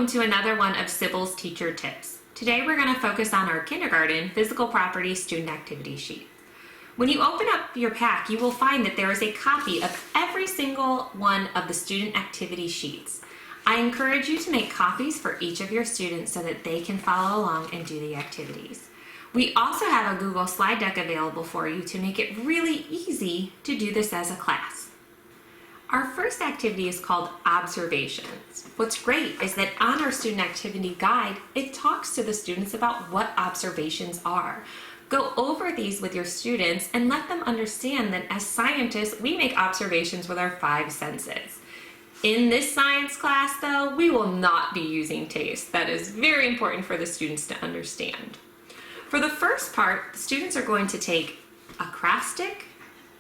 welcome to another one of Sybil's Teacher Tips. Today we're going to focus on our kindergarten physical property student activity sheet. When you open up your pack, you will find that there is a copy of every single one of the student activity sheets. I encourage you to make copies for each of your students so that they can follow along and do the activities. We also have a Google slide deck available for you to make it really easy to do this as a class. Our first activity is called observations. What's great is that on our student activity guide, it talks to the students about what observations are. Go over these with your students and let them understand that as scientists, we make observations with our 5 senses. In this science class, though, we will not be using taste. That is very important for the students to understand. For the first part, the students are going to take a craft stick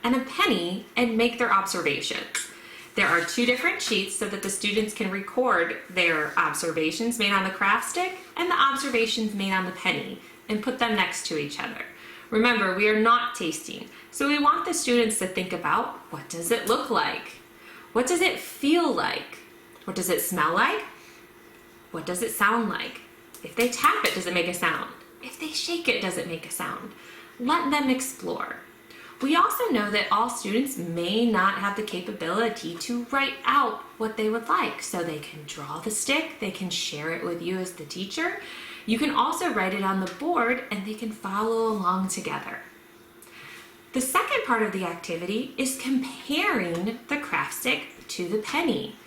and a penny and make their observations. There are 2 different sheets so that the students can record their observations made on the craft stick and the observations made on the penny and put them next to each other. Remember, we are not tasting, so we want the students to think about, what does it look like? What does it feel like? What does it smell like? What does it sound like? If they tap it, does it make a sound? If they shake it, does it make a sound? Let them explore. We also know that all students may not have the capability to write out what they would like, so they can draw the stick, they can share it with you as the teacher. You can also write it on the board and they can follow along together. The second part of the activity is comparing the craft stick to the penny.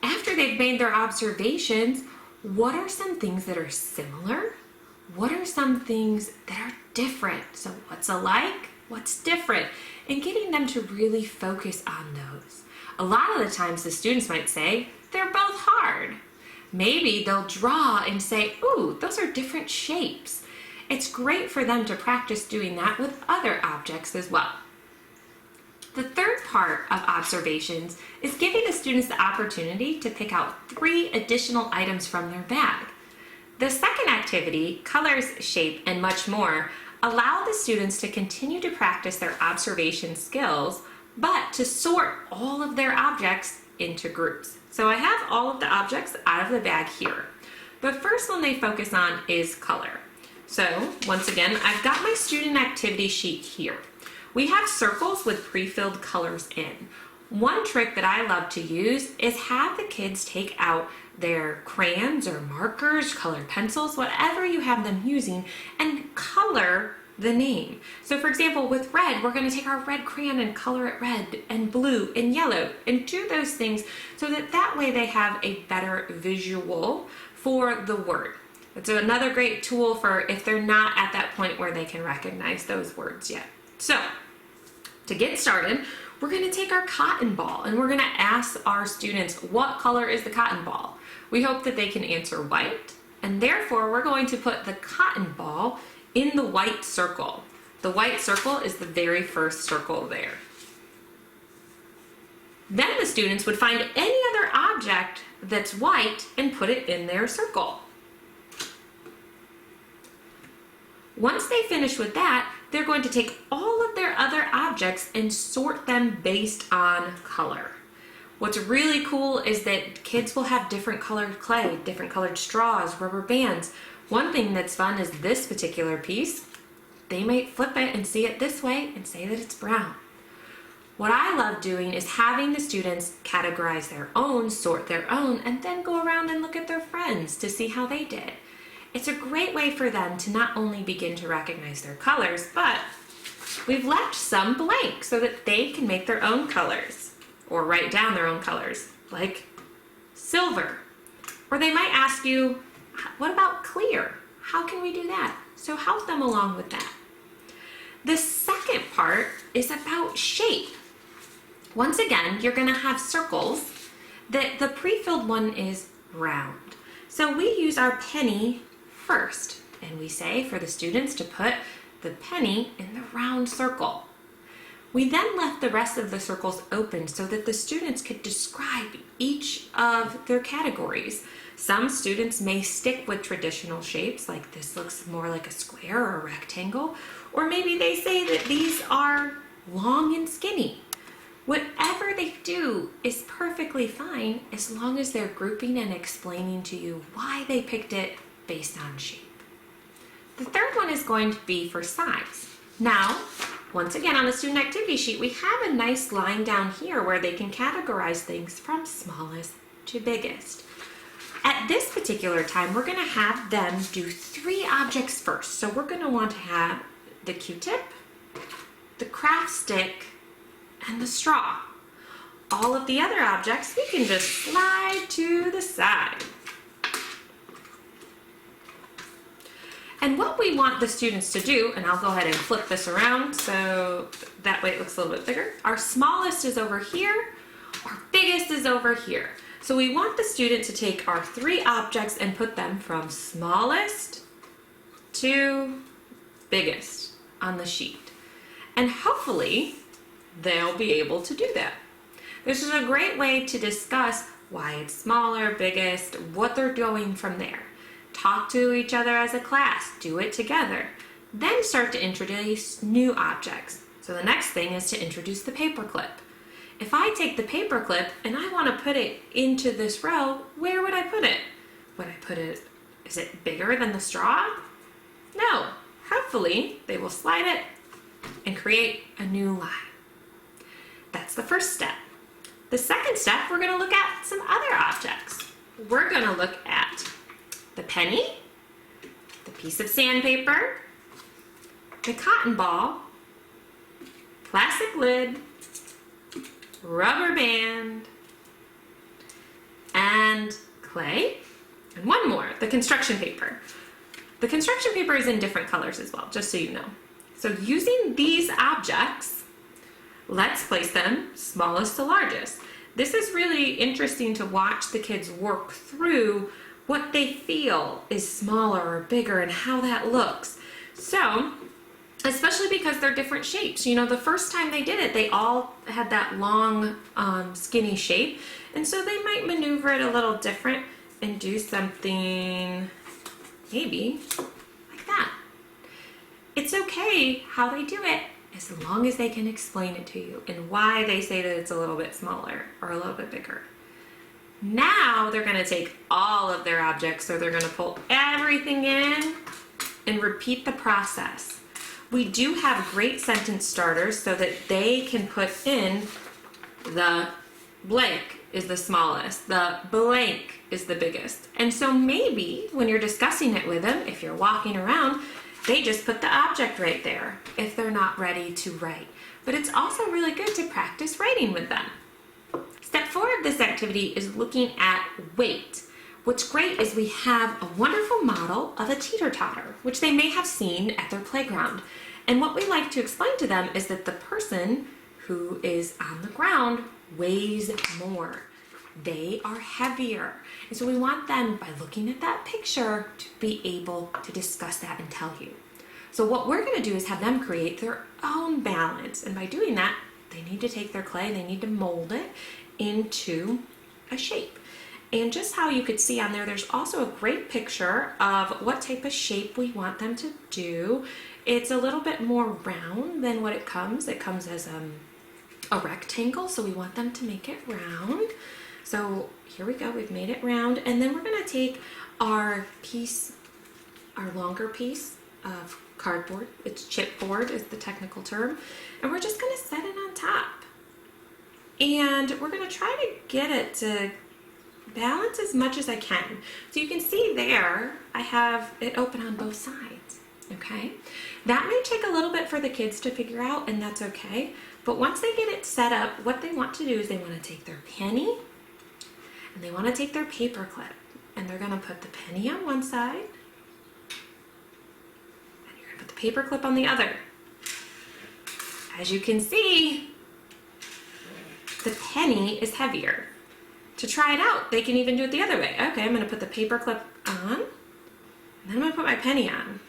After they've made their observations, what are some things that are similar? What are some things that are different? So what's alike? What's different? And getting them to really focus on those. A lot of the times the students might say, they're both hard. Maybe they'll draw and say, ooh, those are different shapes. It's great for them to practice doing that with other objects as well. The third part of observations is giving the students the opportunity to pick out 3 additional items from their bag. The second activity, colors, shape, and much more, allow the students to continue to practice their observation skills, but to sort all of their objects into groups. So I have all of the objects out of the bag here. The first one they focus on is color. So once again, I've got my student activity sheet here. We have circles with pre-filled colors in. One trick that I love to use is have the kids take out their crayons or markers, colored pencils, whatever you have them using, and color the name. So for example, with red, we're going to take our red crayon and color it red and blue and yellow and do those things so that way they have a better visual for the word. It's another great tool for if they're not at that point where they can recognize those words yet. So to get started, we're going to take our cotton ball and we're going to ask our students, what color is the cotton ball? We hope that they can answer white, and therefore we're going to put the cotton ball in the white circle. The white circle is the very first circle there. Then the students would find any other object that's white and put it in their circle. Once they finish with that, they're going to take all of their other objects and sort them based on color. What's really cool is that kids will have different colored clay, different colored straws, rubber bands. One thing that's fun is this particular piece. They might flip it and see it this way and say that it's brown. What I love doing is having the students categorize their own, sort their own, and then go around and look at their friends to see how they did. It's a great way for them to not only begin to recognize their colors, but we've left some blank so that they can make their own colors or write down their own colors, like silver. Or they might ask you, what about clear? How can we do that? So help them along with that. The second part is about shape. Once again, you're going to have circles. The pre-filled one is round. So we use our penny first, and we say for the students to put the penny in the round circle. We then left the rest of the circles open so that the students could describe each of their categories. Some students may stick with traditional shapes, like this looks more like a square or a rectangle, or maybe they say that these are long and skinny. Whatever they do is perfectly fine as long as they're grouping and explaining to you why they picked it based on shape. The third one is going to be for size. Now, once again on the student activity sheet, we have a nice line down here where they can categorize things from smallest to biggest. At this particular time, we're going to have them do 3 objects first. So we're going to want to have the Q-tip, the craft stick, and the straw. All of the other objects we can just slide to the side. And what we want the students to do, and I'll go ahead and flip this around so that way it looks a little bit bigger. Our smallest is over here, our biggest is over here. So we want the student to take our 3 objects and put them from smallest to biggest on the sheet. And hopefully they'll be able to do that. This is a great way to discuss why it's smaller, biggest, what they're doing from there. Talk to each other as a class, do it together. Then start to introduce new objects. So the next thing is to introduce the paperclip. If I take the paperclip and I want to put it into this row, where would I put it? Would I put it, is it bigger than the straw? No. Hopefully they will slide it and create a new line. That's the first step. The second step, we're going to look at some other objects. We're going to look at the penny, the piece of sandpaper, the cotton ball, plastic lid, rubber band, and clay, and one more, the construction paper. The construction paper is in different colors as well, just so you know. So using these objects, let's place them smallest to largest. This is really interesting to watch the kids work through what they feel is smaller or bigger and how that looks. So, especially because they're different shapes. You know, the first time they did it, they all had that long, skinny shape. And so they might maneuver it a little different and do something maybe like that. It's okay how they do it as long as they can explain it to you and why they say that it's a little bit smaller or a little bit bigger. Now they're going to take all of their objects, so they're going to pull everything in and repeat the process. We do have great sentence starters so that they can put in the blank is the smallest, the blank is the biggest. And so maybe when you're discussing it with them, if you're walking around, they just put the object right there if they're not ready to write. But it's also really good to practice writing with them. Step 4 of this activity is looking at weight. What's great is we have a wonderful model of a teeter-totter, which they may have seen at their playground. And what we like to explain to them is that the person who is on the ground weighs more. They are heavier. And so we want them, by looking at that picture, to be able to discuss that and tell you. So what we're going to do is have them create their own balance. And by doing that, they need to take their clay, they need to mold it into a shape. And just how you could see on there, there's also a great picture of what type of shape we want them to do. It's a little bit more round than what it comes. It comes as a rectangle, so we want them to make it round. So here we go, we've made it round. And then we're gonna take our piece, our longer piece of cardboard, it's chipboard is the technical term, and we're just gonna set it on top. And we're gonna try to get it to balance as much as I can. So you can see there, I have it open on both sides, okay? That may take a little bit for the kids to figure out, and that's okay. But once they get it set up, what they want to do is they wanna take their penny, and they wanna take their paper clip, and they're gonna put the penny on one side, and you're gonna put the paper clip on the other. As you can see, the penny is heavier. To try it out, they can even do it the other way. Okay, I'm gonna put the paper clip on, and then I'm gonna put my penny on.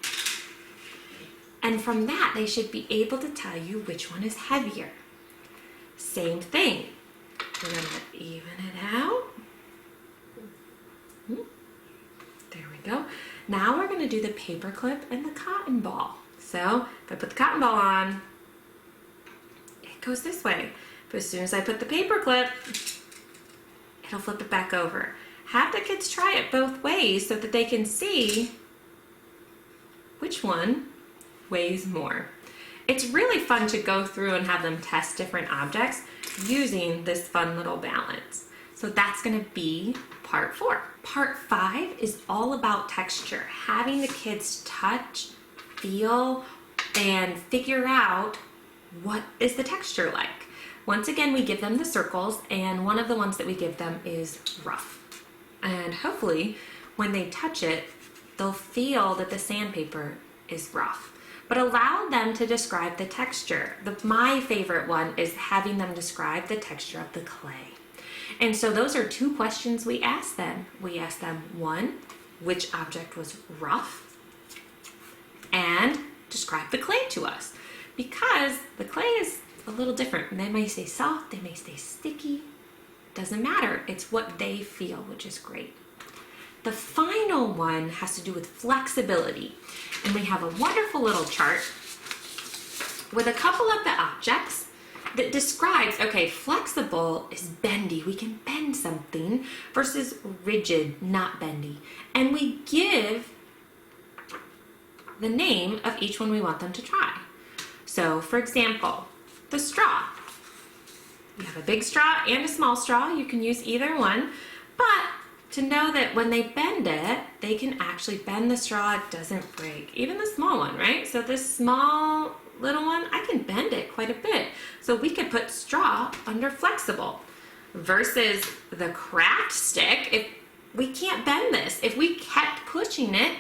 And from that, they should be able to tell you which one is heavier. Same thing. We're gonna even it out. There we go. Now we're gonna do the paper clip and the cotton ball. So if I put the cotton ball on, it goes this way. But as soon as I put the paper clip, it'll flip it back over. Have the kids try it both ways so that they can see which one weighs more. It's really fun to go through and have them test different objects using this fun little balance. So that's gonna be part 4. Part 5 is all about texture, having the kids touch, feel, and figure out what is the texture like. Once again, we give them the circles, and one of the ones that we give them is rough. And hopefully, when they touch it, they'll feel that the sandpaper is rough. But allow them to describe the texture. My favorite one is having them describe the texture of the clay. And so those are 2 questions we ask them. We ask them, 1, which object was rough? And describe the clay to us. Because the clay is a little different. They may stay soft, they may stay sticky. Doesn't matter. It's what they feel, which is great. The final one has to do with flexibility. And we have a wonderful little chart with a couple of the objects that describes, okay, flexible is bendy. We can bend something versus rigid, not bendy. And we give the name of each one we want them to try. So, for example, the straw. We have a big straw and a small straw. You can use either one, but to know that when they bend it, they can actually bend the straw, it doesn't break. Even the small one, right? So this small little one, I can bend it quite a bit. So we could put straw under flexible versus the craft stick. If we can't bend this, if we kept pushing it,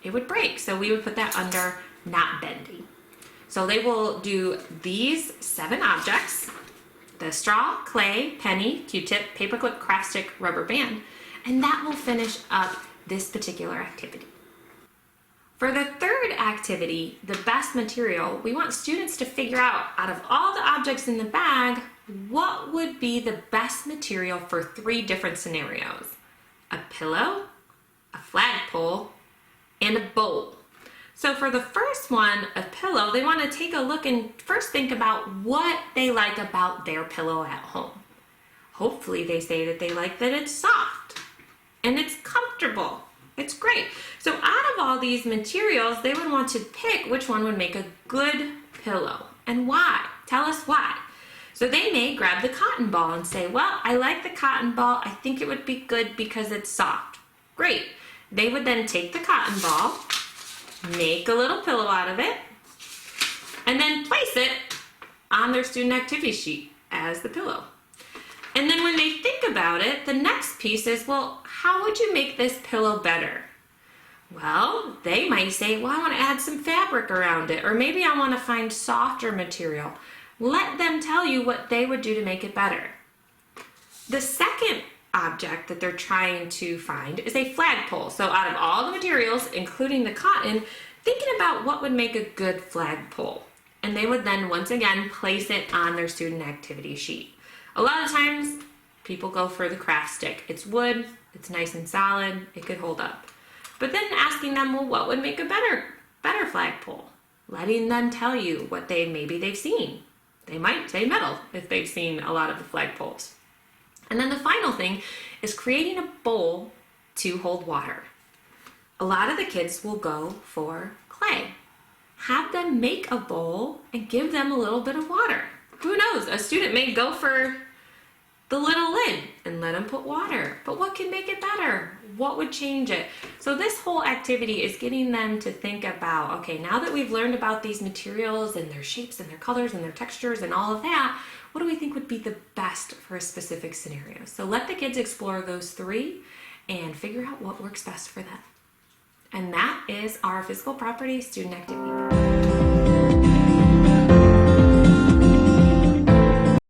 it would break. So we would put that under not bendy. So they will do these 7 objects: the straw, clay, penny, Q-tip, paperclip, craft stick, rubber band. And that will finish up this particular activity. For the 3rd activity, the best material, we want students to figure out of all the objects in the bag, what would be the best material for 3 different scenarios: a pillow, a flagpole, and a bowl. So for the first one, a pillow, they want to take a look and first think about what they like about their pillow at home. Hopefully they say that they like that it's soft and it's comfortable. It's great. So out of all these materials, they would want to pick which one would make a good pillow and why. Tell us why. So they may grab the cotton ball and say, well, I like the cotton ball. I think it would be good because it's soft. Great. They would then take the cotton ball, make a little pillow out of it, and then place it on their student activity sheet as the pillow. And then when they think about it, the next piece is, well, how would you make this pillow better? Well, they might say, well, I want to add some fabric around it, or maybe I want to find softer material. Let them tell you what they would do to make it better. The second object that they're trying to find is a flagpole. So out of all the materials, including the cotton, thinking about what would make a good flagpole. And they would then, once again, place it on their student activity sheet. A lot of times, people go for the craft stick. It's wood, it's nice and solid, it could hold up. But then asking them, well, what would make a better flagpole? Letting them tell you what maybe they've seen. They might say metal if they've seen a lot of the flagpoles. And then the final thing is creating a bowl to hold water. A lot of the kids will go for clay. Have them make a bowl and give them a little bit of water. Who knows? A student may go for the little lid and let them put water. But what can make it better? What would change it? So this whole activity is getting them to think about, okay, now that we've learned about these materials and their shapes and their colors and their textures and all of that, what do we think would be the best for a specific scenario? So let the kids explore those 3 and figure out what works best for them. And that is our physical property student activity.